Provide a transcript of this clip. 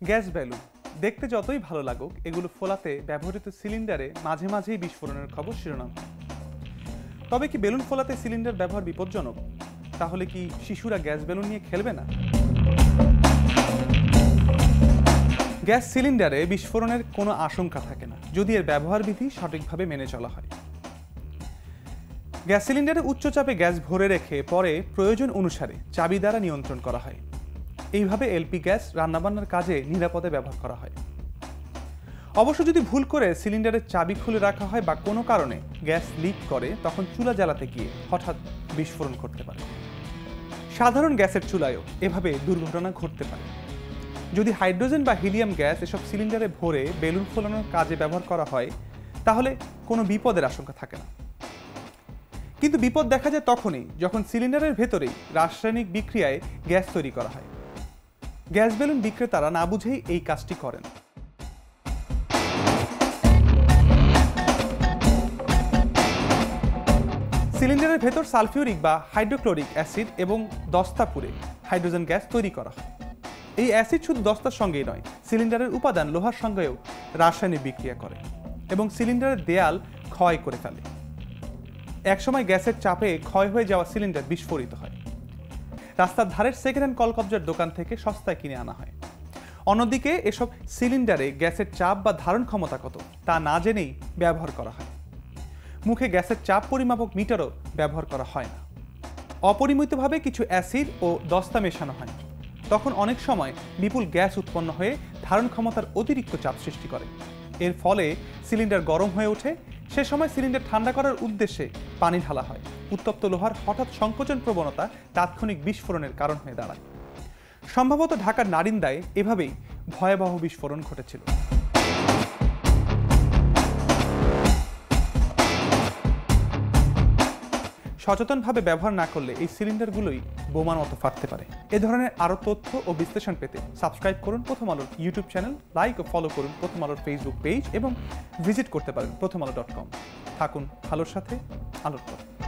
Gas balloon দেখতে যতই ভালো লাগুক, এগুলো ফোলাতে ব্যবহৃত সিলিন্ডারে মাঝে মাঝেই বিস্ফোরণের খবর শিরোনাম হয়। তবে কি বেলুন ফোলাতে সিলিন্ডার ব্যবহার বিপজ্জনক? তাহলে কি শিশুরা গ্যাস বেলুন নিয়ে খেলবে না? গ্যাস সিলিন্ডারে বিস্ফোরণের কোনো আশঙ্কা থাকে না যদি এর ব্যবহার বিধি সঠিকভাবে মেনে চলা হয়। গ্যাস সিলিন্ডারে উচ্চ চাপে গ্যাস ভরে রেখে পরে প্রয়োজন অনুসারে চাবি দ্বারা নিয়ন্ত্রণ করা হয়। এইভাবে এলপি গ্যাস রান্নাবান্নার কাজে নিরাপদে ব্যবহার করা হয়। অবশ্য যদি ভুল করে সিলিন্ডারের চাবি খুলে রাখা হয় বা কোনো কারণে গ্যাস লিক করে, তখন চুলা জ্বালাতে গিয়ে হঠাৎ বিস্ফোরণ ঘটতে পারে। সাধারণ গ্যাসের চুলায়ও এভাবে দুর্ঘটনা ঘটতে পারে। যদি হাইড্রোজেন বা হিলিয়াম গ্যাস এসব সিলিন্ডারে ভরে বেলুন ফোলানোর কাজে ব্যবহার করা হয়, তাহলে কোনো বিপদের আশঙ্কা থাকে না। কিন্তু বিপদ দেখা যায় তখনই যখন সিলিন্ডারের ভেতরেই রাসায়নিক বিক্রিয়ায় গ্যাস তৈরি করা হয়। গ্যাস বেলুন বিক্রেতারা না বুঝেই এই কাজটি করেন। সিলিন্ডারের ভেতর সালফিউরিক বা হাইড্রোক্লোরিক অ্যাসিড এবং দস্তা পুড়ে হাইড্রোজেন গ্যাস তৈরি করা হয়। এই অ্যাসিড শুধু দস্তার সঙ্গেই নয়, সিলিন্ডারের উপাদান লোহার সঙ্গেও রাসায়নিক বিক্রিয়া করে এবং সিলিন্ডারের দেয়াল ক্ষয় করে ফেলে। একসময় গ্যাসের চাপে ক্ষয় হয়ে যাওয়া সিলিন্ডার বিস্ফোরিত হয়। রাস্তার ধারের সেকেন্ড হ্যান্ড কলকবজার দোকান থেকে সস্তায় কিনে আনা হয়। অন্যদিকে এসব সিলিন্ডারে গ্যাসের চাপ বা ধারণ ক্ষমতা কত তা না জেনেই ব্যবহার করা হয়। মুখে গ্যাসের চাপ পরিমাপক মিটারও ব্যবহার করা হয় না। অপরিমিতভাবে কিছু অ্যাসিড ও দস্তা মেশানো হয়। তখন অনেক সময় বিপুল গ্যাস উৎপন্ন হয়ে ধারণ ক্ষমতার অতিরিক্ত চাপ সৃষ্টি করে। এর ফলে সিলিন্ডার গরম হয়ে ওঠে। সে সময় সিলিন্ডার ঠান্ডা করার উদ্দেশ্যে পানি ঢালা হয়। উত্তপ্ত লোহার হঠাৎ সংকোচন প্রবণতা তাৎক্ষণিক বিস্ফোরণের কারণ হয়ে দাঁড়ায়। সম্ভবত ঢাকার নারিন্দায় এভাবেই ভয়াবহ বিস্ফোরণ ঘটেছিল। সচেতনভাবে ব্যবহার না করলে এই সিলিন্ডারগুলোই বোমার মতো ফাটতে পারে। এ ধরনের আরও তথ্য ও বিশ্লেষণ পেতে সাবস্ক্রাইব করুন প্রথম আলোর ইউটিউব চ্যানেল, লাইক ও ফলো করুন প্রথম আলোর ফেসবুক পেজ এবং ভিজিট করতে পারেন prothomalo.com। থাকুন আলোর সাথে, আলোর পথে।